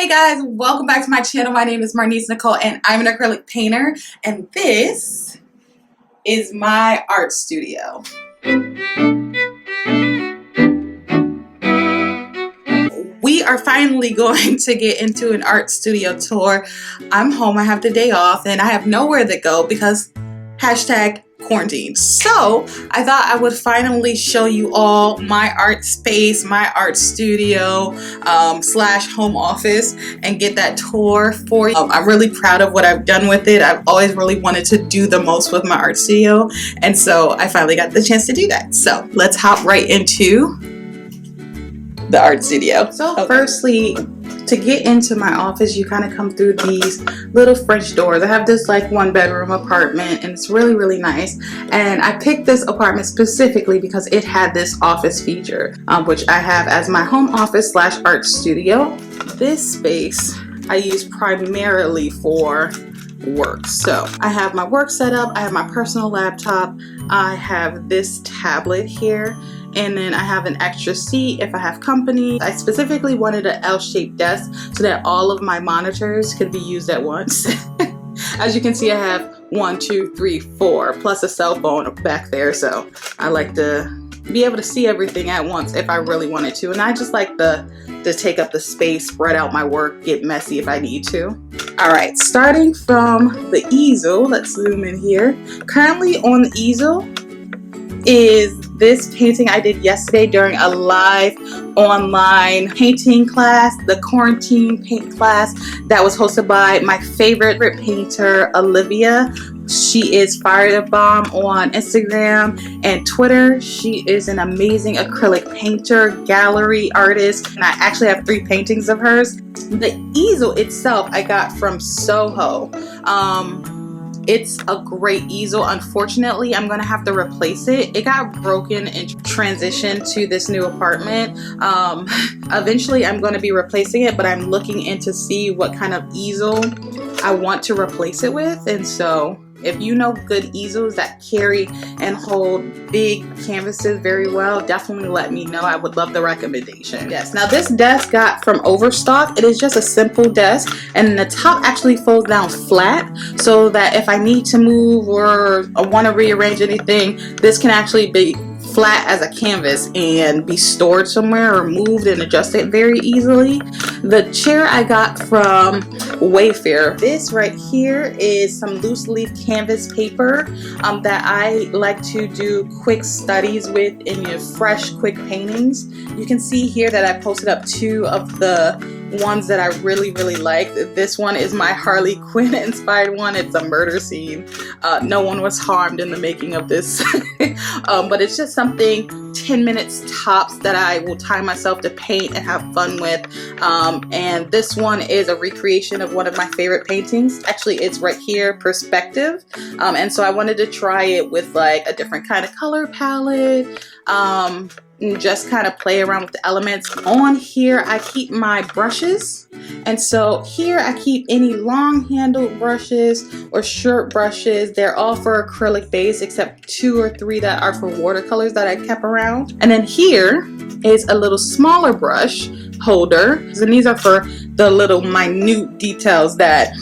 Hey guys, welcome back to my channel. My name is Marnise Nicole and I'm an acrylic painter, and this is my art studio. We are finally going to get into an art studio tour. I'm home, I have the day off, and I have nowhere to go because hashtag quarantine. So I thought I would finally show you all my art space, my art studio slash home office, and get that tour for you. I'm really proud of what I've done with it. I've always really wanted to do the most with my art studio, and so I finally got the chance to do that. So let's hop right into the art studio. So firstly, to get into my office, you kind of come through these little French doors. I have this like 1-bedroom apartment, and it's really nice. And I picked this apartment specifically because it had this office feature, which I have as my home office slash art studio. This space I use primarily for work. So I have my work set up, I have my personal laptop, I have this tablet here, and then I have an extra seat if I have company. I specifically wanted an L-shaped desk so that all of my monitors could be used at once. As you can see, I have 1, 2, 3, 4, plus a cell phone back there, so I like to be able to see everything at once if I really wanted to. And I just like to take up the space, spread out my work, get messy if I need to. Alright, starting from the easel, let's zoom in here. Currently on the easel is this painting I did yesterday during a live online painting class, the quarantine paint class that was hosted by my favorite painter, Olivia. She is Fiyabomb on Instagram and Twitter. She is an amazing acrylic painter, gallery artist, and I actually have 3 paintings of hers. The easel itself I got from SoHo. It's a great easel. Unfortunately, I'm gonna have to replace it. It got broken in transition to this new apartment. Eventually I'm gonna be replacing it, but I'm looking in to see what kind of easel I want to replace it with. And so if you know good easels that carry and hold big canvases very well, definitely let me know. I would love the recommendation. Yes, now this desk got from Overstock. It is just a simple desk, and the top actually folds down flat so that if I need to move or want to rearrange anything, this can actually be flat as a canvas and be stored somewhere or moved and adjusted very easily. The chair I got from Wayfair. This right here is some loose leaf canvas paper that I like to do quick studies with in your fresh quick paintings. You can see here that I posted up 2 of the ones that I really liked. This one is my Harley Quinn inspired one. It's a murder scene. No one was harmed in the making of this. But it's just something 10 minutes tops that I will time myself to paint and have fun with. And this one is a recreation of one of my favorite paintings. Actually, it's right here, Perspective. And so I wanted to try it with like a different kind of color palette. And just kind of play around with the elements. On here I keep my brushes, and so here I keep any long handled brushes or short brushes. They're all for acrylic base except 2 or 3 that are for watercolors that I kept around. And then here is a little smaller brush holder, and these are for the little minute details that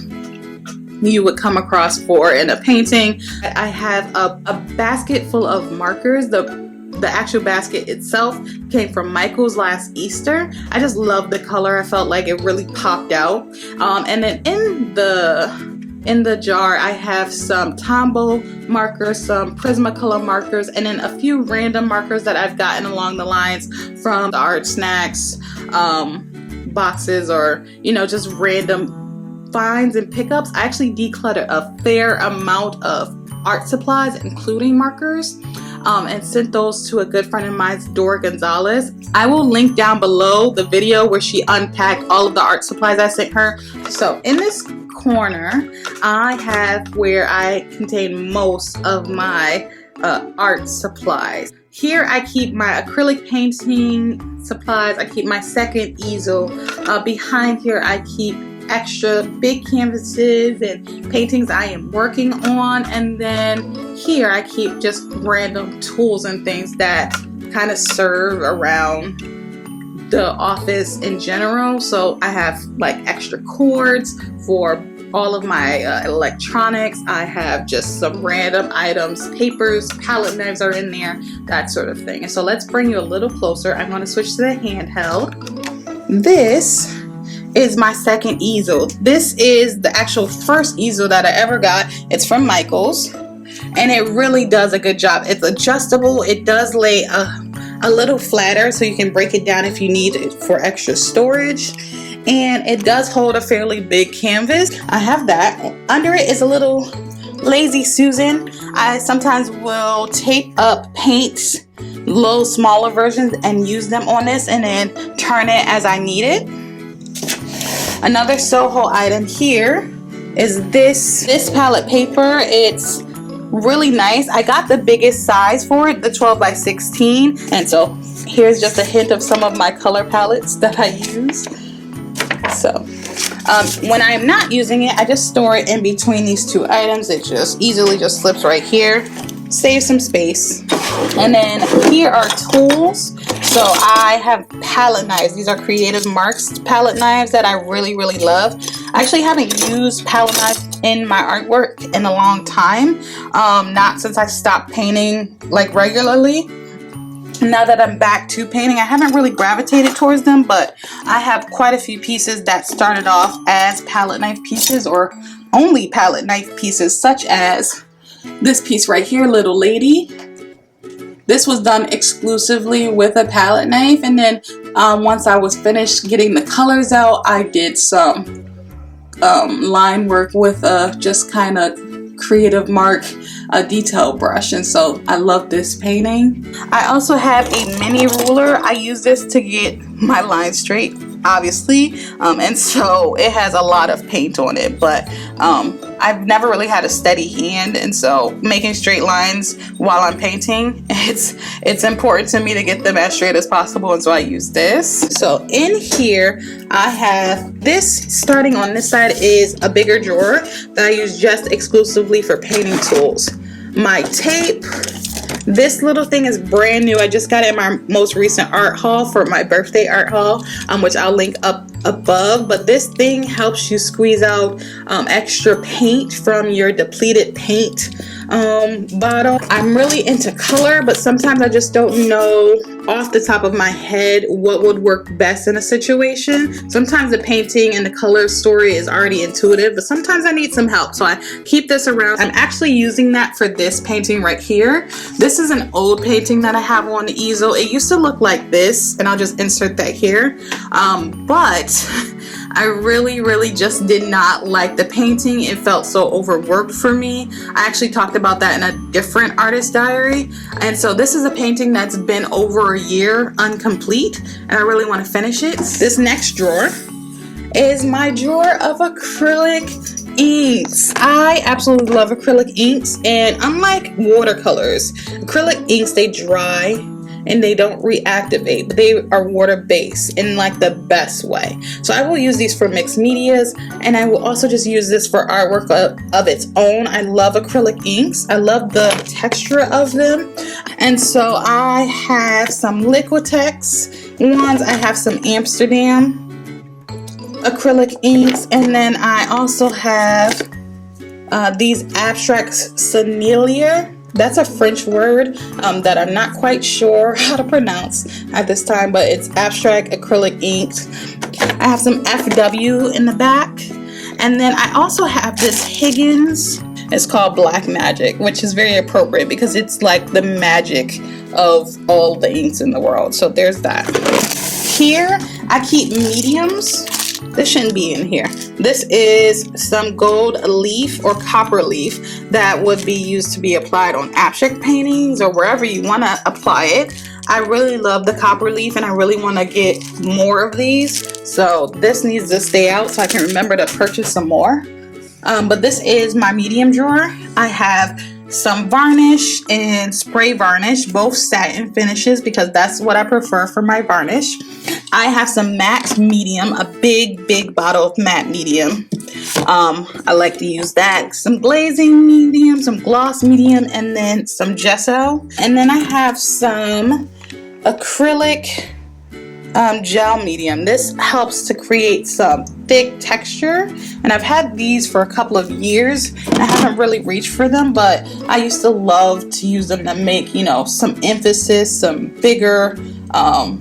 you would come across for in a painting. I have a basket full of markers. The actual basket itself came from Michael's last Easter. I just love the color. I felt like it really popped out. And then in the jar I have some Tombow markers, some Prismacolor markers, and then a few random markers that I've gotten along the lines from the Art Snacks boxes, or just random finds and pickups. I actually decluttered a fair amount of art supplies, including markers. And sent those to a good friend of mine, Dora Gonzalez. I will link down below the video where she unpacked all of the art supplies I sent her. So in this corner, I have where I contain most of my art supplies. Here I keep my acrylic painting supplies. I keep my second easel. Behind here I keep extra big canvases and paintings I am working on, and then here I keep just random tools and things that kind of serve around the office in general. So I have like extra cords for all of my electronics. I have just some random items, papers, palette knives are in there, that sort of thing. And so let's bring you a little closer. I'm going to switch to the handheld. This is my second easel. This is the actual first easel that I ever got. It's from Michaels, and it really does a good job. It's adjustable. It does lay a little flatter, so you can break it down if you need it for extra storage. And it does hold a fairly big canvas. I have that. Under it is a little Lazy Susan. I sometimes will tape up paints, little smaller versions, and use them on this and then turn it as I need it. Another SoHo item here is this palette paper. It's really nice. I got the biggest size for it, the 12 by 16. And so here's just a hint of some of my color palettes that I use. So when I'm not using it, I just store it in between these two items. It just easily just slips right here, saves some space. And then here are tools. So I have palette knives. These are Creative Marks palette knives that I really, really love. I actually haven't used palette knives in my artwork in a long time. Not since I stopped painting like regularly. Now that I'm back to painting, I haven't really gravitated towards them, but I have quite a few pieces that started off as palette knife pieces or only palette knife pieces, such as this piece right here, Little Lady. This was done exclusively with a palette knife, and then once I was finished getting the colors out, I did some line work with just kind of Creative Mark detail brush, and so I love this painting. I also have a mini ruler. I use this to get my lines straight, obviously, and so it has a lot of paint on it, but I've never really had a steady hand, and so making straight lines while I'm painting, it's important to me to get them as straight as possible, and so I use this. So in here I have this. Starting on this side is a bigger drawer that I use just exclusively for painting tools. My tape. This little thing is brand new. I just got it in my most recent art haul for my birthday art haul, which I'll link up above. But this thing helps you squeeze out extra paint from your depleted paint bottle. I'm really into color, but sometimes I just don't know off the top of my head what would work best in a situation. Sometimes the painting and the color story is already intuitive, but sometimes I need some help, so I keep this around. I'm actually using that for this painting right here. This is an old painting that I have on the easel. It used to look like this, and I'll just insert that here, but I really just did not like the painting. It felt so overworked for me. I actually talked about that in a different artist diary. And so this is a painting that's been over a year incomplete, and I really want to finish it. This next drawer is my drawer of acrylic inks. I absolutely love acrylic inks, and unlike watercolors, acrylic inks, they dry and they don't reactivate, but they are water based in like the best way. So I will use these for mixed medias, and I will also just use this for artwork of its own. I love acrylic inks. I love the texture of them. And so I have some Liquitex ones. I have some Amsterdam acrylic inks, and then I also have these Abstract Sennelier. That's a French word that I'm not quite sure how to pronounce at this time, but it's abstract acrylic inks. I have some FW in the back. And then I also have this Higgins. It's called Black Magic, which is very appropriate because it's like the magic of all the inks in the world. So there's that. Here, I keep mediums. This shouldn't be in here. This is some gold leaf or copper leaf that would be used to be applied on abstract paintings or wherever you want to apply it. I really love the copper leaf, and I really want to get more of these. So this needs to stay out so I can remember to purchase some more. But this is my medium drawer. I have some varnish and spray varnish, both satin finishes because that's what I prefer for my varnish. I have some matte medium, a big bottle of matte medium. I like to use that. Some glazing medium, some gloss medium, and then some gesso. And then I have some acrylic gel medium. This helps to create some thick texture, and I've had these for a couple of years and I haven't really reached for them, but I used to love to use them to make, you know, some emphasis, some bigger,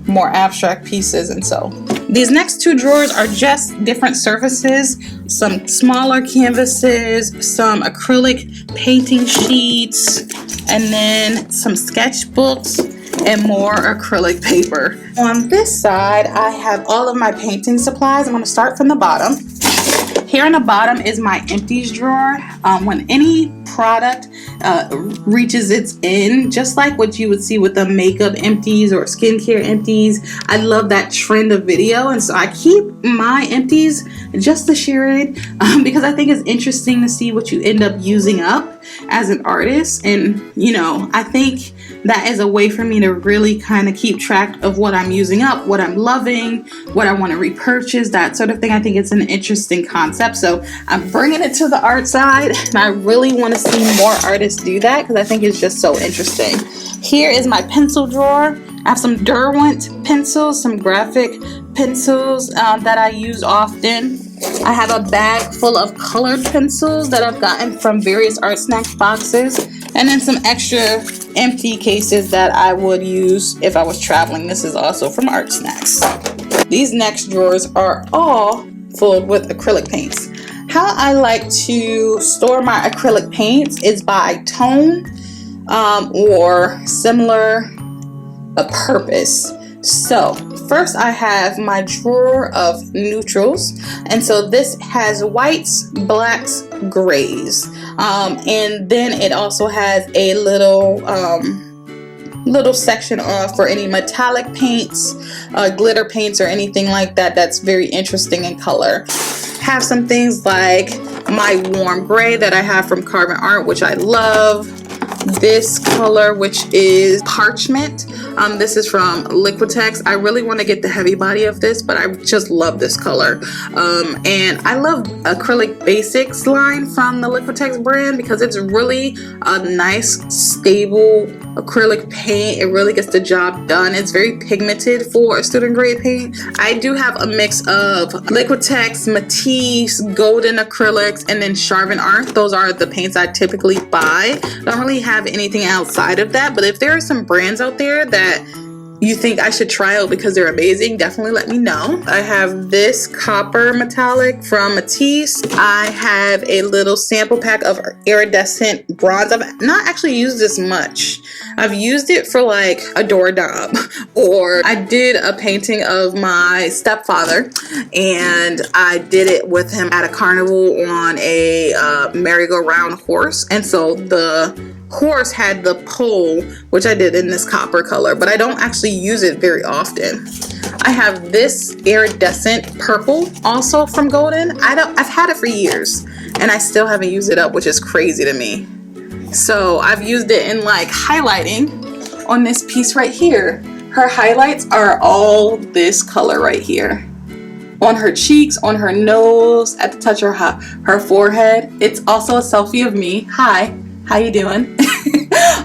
more abstract pieces. And so these next two drawers are just different surfaces, some smaller canvases, some acrylic painting sheets, and then some sketchbooks and more acrylic paper. On this side, I have all of my painting supplies. I'm going to start from the bottom. Here on the bottom is my empties drawer. When any product reaches its end, just like what you would see with the makeup empties or skincare empties, I love that trend of video, and so I keep my empties just to share it because I think it's interesting to see what you end up using up as an artist. And you know, I think that is a way for me to really kind of keep track of what I'm using up, what I'm loving, what I want to repurchase, that sort of thing. I think it's an interesting concept, so I'm bringing it to the art side, and I really want to see more artists do that because I think it's just so interesting. Here is my pencil drawer. I have some Derwent pencils, some graphic pencils that I use often. I have a bag full of colored pencils that I've gotten from various Art Snacks boxes, and then some extra empty cases that I would use if I was traveling. This is also from Art Snacks. These next drawers are all filled with acrylic paints. How I like to store my acrylic paints is by tone or similar purpose. So first I have my drawer of neutrals, and so this has whites, blacks, grays, and then it also has a little section for any metallic paints, glitter paints, or anything like that that's very interesting in color. Have some things like my warm gray that I have from Carbon Art, which I love. This color, which is parchment. This is from Liquitex. I really want to get the heavy body of this, but I just love this color. And I love Acrylic Basics line from the Liquitex brand because it's really a nice, stable acrylic paint. It really gets the job done. It's very pigmented for a student grade paint. I do have a mix of Liquitex, Matisse, Golden Acrylics, and then Carbon Art. Those are the paints I typically buy. I don't really have anything outside of that, but if there are some brands out there that you think I should try out because they're amazing, definitely let me know. I have this copper metallic from Matisse. I have a little sample pack of iridescent bronze. I've not actually used this much. I've used it for like a doorknob, or I did a painting of my stepfather and I did it with him at a carnival on a merry-go-round horse, and so the horse had the pole, which I did in this copper color, but I don't actually use it very often. I have this iridescent purple also from Golden. I've had it for years and I still haven't used it up, which is crazy to me. So I've used it in like highlighting on this piece right here. Her highlights are all this color right here. On her cheeks, on her nose, at the touch of her forehead. It's also a selfie of me. Hi. How you doing?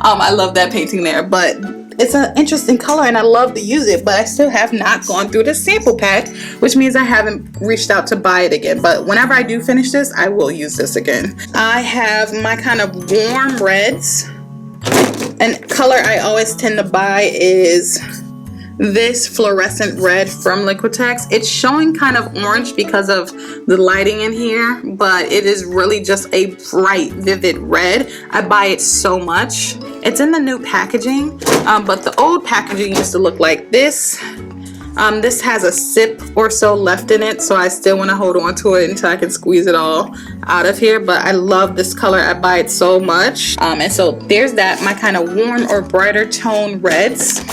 I love that painting there, but it's an interesting color and I love to use it, but I still have not gone through the sample pack, which means I haven't reached out to buy it again. But whenever I do finish this, I will use this again. I have my kind of warm reds, and color I always tend to buy is this fluorescent red from Liquitex. It's showing kind of orange because of the lighting in here, but it is really just a bright, vivid red. I buy it so much. It's in the new packaging, but the old packaging used to look like this. This has a sip or so left in it, so I still want to hold on to it until I can squeeze it all out of here, but I love this color. I buy it so much. And so there's that, my kind of warm or brighter tone reds.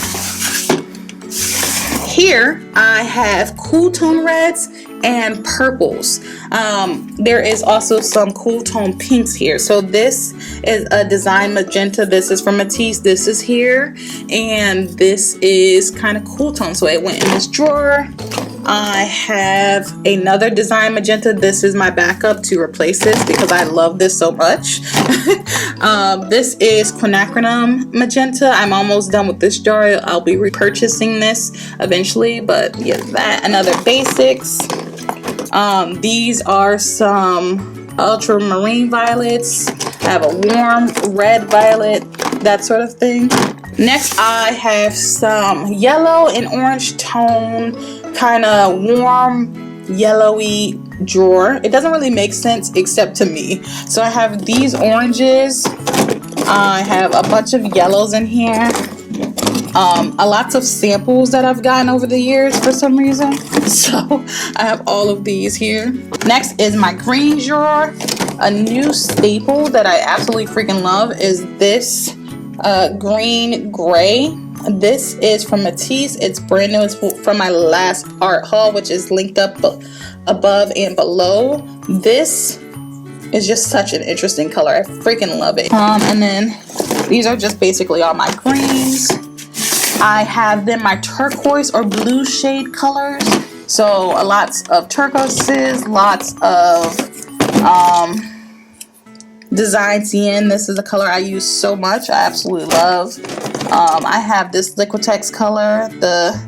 Here I have cool tone reds and purples. There is also some cool tone pinks here. So this is a design magenta. This is from Matisse. This is here, and this is kind of cool tone, so it went in this drawer. I have another design magenta. This is my backup to replace this because I love this so much. This is quinacridone magenta. I'm almost done with this jar. I'll be repurchasing this eventually, but yeah, that. Another basics. These are some ultramarine violets. I have a warm red violet, that sort of thing. Next, I have some yellow and orange tone, kind of warm yellowy drawer. It doesn't really make sense except to me. So I have these oranges. I have a bunch of yellows in here. A lots of samples that I've gotten over the years for some reason. So I have all of these here. Next is my green drawer. A new staple that I absolutely freaking love is this green gray. This is from Matisse. It's brand new. It's from my last art haul, which is linked up above and below. This is just such an interesting color. I freaking love it. And then these are just basically all my greens. I have then my turquoise or blue shade colors. So lots of turquoises, lots of Design CN. This is a color I use so much. I absolutely love. I have this Liquitex color, the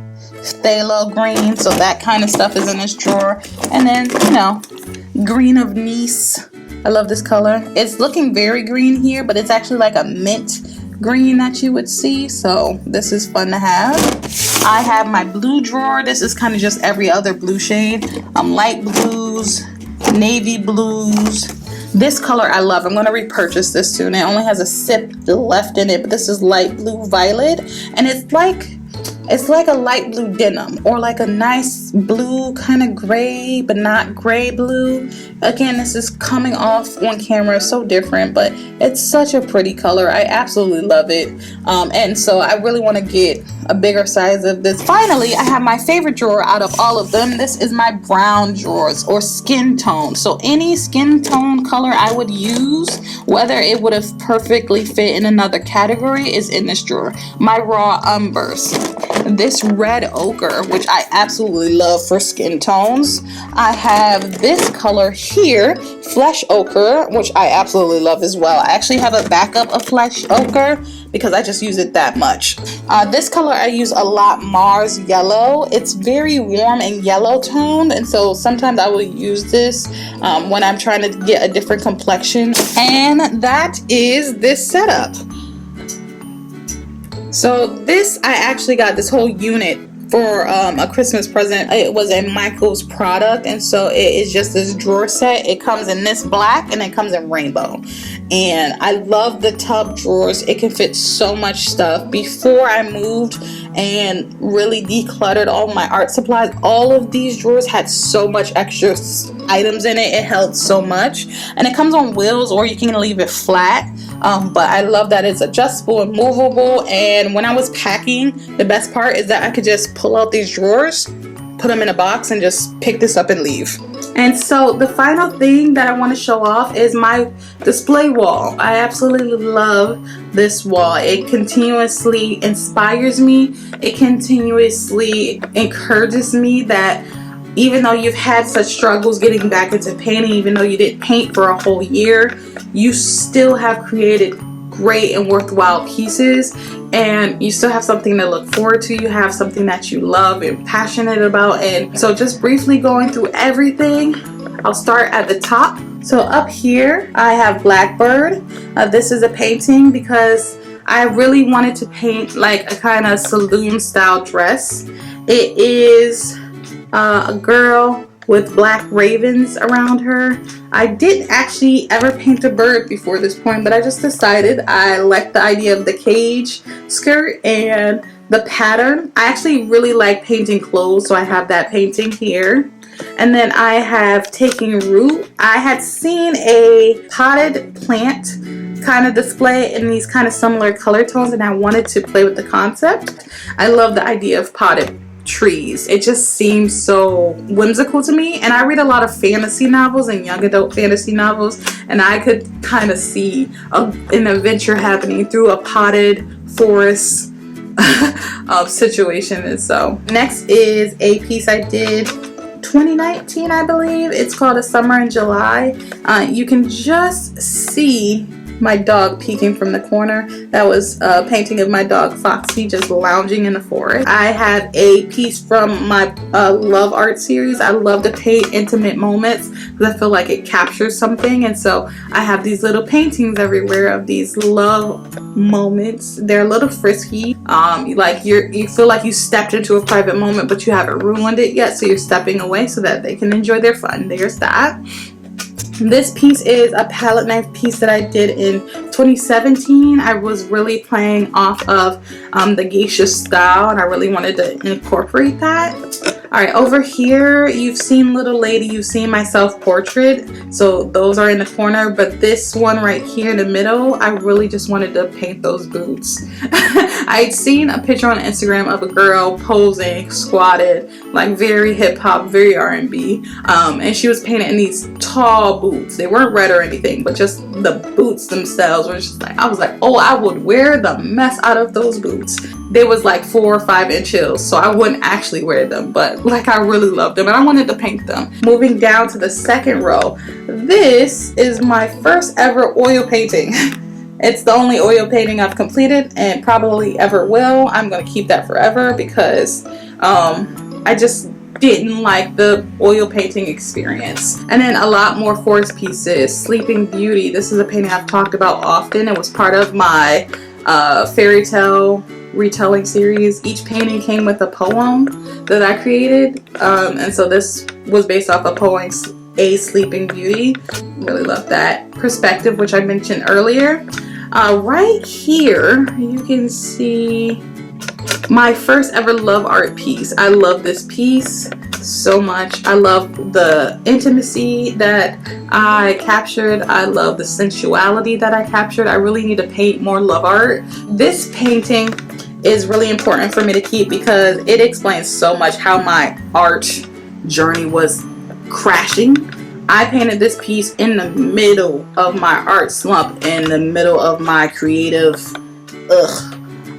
phthalo green, so that kind of stuff is in this drawer. And then, you know, green of Nice. I love this color. It's looking very green here, but it's actually like a mint green that you would see, so this is fun to have. I have my blue drawer. This is kind of just every other blue shade. Light blues, navy blues. This color I love. I'm going to repurchase this soon. It only has a sip left in it, but this is light blue violet, and it's like a light blue denim, or like a nice blue kind of gray, but not gray blue. Again, this is coming off on camera so different, but it's such a pretty color. I absolutely love it. And so I really want to get a bigger size of this. Finally, I have my favorite drawer out of all of them. This is my brown drawers, or skin tone. So any skin tone color I would use, whether it would have perfectly fit in another category, is in this drawer. My raw umbers. This red ochre, which I absolutely love for skin tones. I have this color here, flesh ochre, which I absolutely love as well. I actually have a backup of flesh ochre because I just use it that much. This color I use a lot, Mars yellow. It's very warm and yellow toned, and so sometimes I will use this when I'm trying to get a different complexion. And that is this setup. So this, I actually got this whole unit for a Christmas present. It was a Michael's product, and so it is just this drawer set. It comes in this black and it comes in rainbow, and I love the tub drawers. It can fit so much stuff. Before I moved and really decluttered all my art supplies, all of these drawers had so much extra items in it. It held so much, and it comes on wheels, or you can leave it flat. But I love that it's adjustable and movable. And when I was packing, the best part is that I could just pull out these drawers, put them in a box, and just pick this up and leave. And so the final thing that I want to show off is my display wall. I absolutely love this wall. It continuously inspires me. It continuously encourages me that even though you've had such struggles getting back into painting, even though you didn't paint for a whole year, you still have created great and worthwhile pieces, and you still have something to look forward to. You have something that you love and passionate about. And so just briefly going through everything, I'll start at the top. So up here I have Blackbird. This is a painting because I really wanted to paint like a kind of saloon style dress. It is a girl with black ravens around her. I didn't actually ever paint a bird before this point, but I just decided I liked the idea of the cage skirt and the pattern. I actually really like painting clothes, so I have that painting here. And then I have Taking Root. I had seen a potted plant kind of display in these kind of similar color tones, and I wanted to play with the concept. I love the idea of potted trees. It just seems so whimsical to me, and I read a lot of fantasy novels and young adult fantasy novels, and I could kind of see an adventure happening through a potted forest situation. And so next is a piece I did 2019, I believe. It's called A Summer in July. You can just see my dog peeking from the corner. That was a painting of my dog Foxy just lounging in the forest. I have a piece from my love art series. I love to paint intimate moments because I feel like it captures something, and so I have these little paintings everywhere of these love moments. They're a little frisky, like you feel like you stepped into a private moment, but you haven't ruined it yet, so you're stepping away so that they can enjoy their fun. There's that. This piece is a palette knife piece that I did in 2017. I was really playing off of the geisha style, and I really wanted to incorporate that. Alright, over here you've seen Little Lady, you've seen my self-portrait, so those are in the corner, but this one right here in the middle, I really just wanted to paint those boots. I'd seen a picture on Instagram of a girl posing, squatted, like very hip-hop, very R&B, and she was painted in these tall boots. They weren't red or anything, but just the boots themselves were just like, I was like, oh, I would wear the mess out of those boots. They was like 4 or 5 inch heels, so I wouldn't actually wear them, but like I really loved them and I wanted to paint them. Moving down to the second row, this is my first ever oil painting. It's the only oil painting I've completed and probably ever will. I'm going to keep that forever because I just didn't like the oil painting experience. And then a lot more forest pieces. Sleeping Beauty. This is a painting I've talked about often. It was part of my fairy tale retelling series. Each painting came with a poem that I created, and so this was based off a poem, A Sleeping Beauty. Really love that. Perspective, which I mentioned earlier. Right here you can see my first ever love art piece. I love this piece so much. I love the intimacy that I captured. I love the sensuality that I captured. I really need to paint more love art. This painting is really important for me to keep because it explains so much how my art journey was crashing. I painted this piece in the middle of my art slump, in the middle of my creative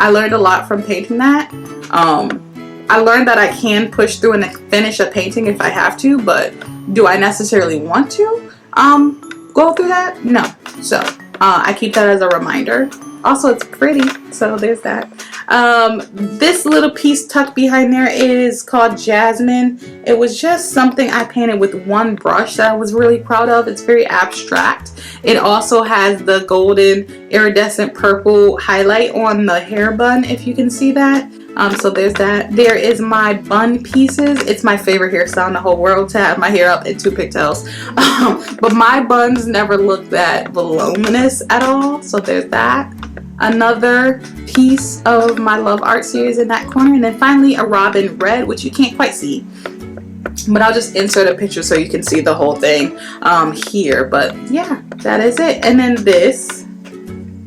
I learned a lot from painting that. I learned that I can push through and finish a painting if I have to, but do I necessarily want to go through that? No. So I keep that as a reminder. Also, it's pretty, so there's that. This little piece tucked behind there is called Jasmine. It was just something I painted with one brush that I was really proud of. It's very abstract. It also has the golden iridescent purple highlight on the hair bun, if you can see that. So there's that. There is my bun pieces. It's my favorite hairstyle in the whole world to have my hair up in 2 pigtails. But my buns never look that voluminous at all. So there's that. Another piece of my love art series in that corner. And then finally a robin red, which you can't quite see, but I'll just insert a picture so you can see the whole thing here. But yeah, that is it. And then this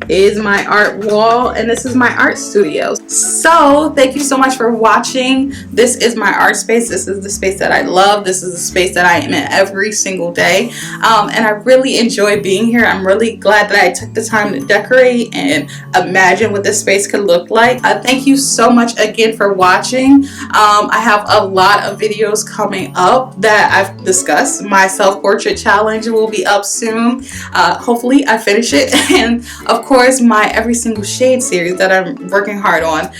is my art wall, and this is my art studio. So thank you so much for watching. This is my art space. This is the space that I love. This is the space that I am in every single day, and I really enjoy being here. I'm really glad that I took the time to decorate and imagine what this space could look like. Thank you so much again for watching. I have a lot of videos coming up that I've discussed. My self-portrait challenge will be up soon. Hopefully I finish it, and of course my every single shade series that I'm working hard on,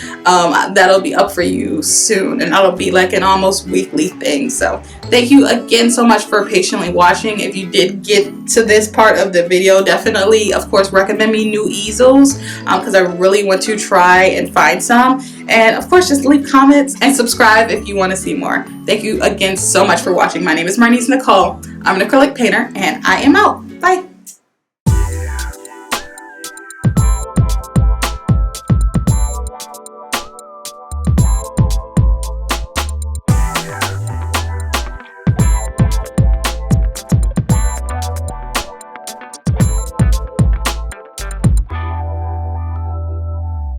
that'll be up for you soon, and that'll be like an almost weekly thing. So thank you again so much for patiently watching. If you did get to this part of the video, definitely of course recommend me new easels because I really want to try and find some, and of course just leave comments and subscribe if you want to see more. Thank you again so much for watching. My name is Marnise Nicole. I'm an acrylic painter, and I am out.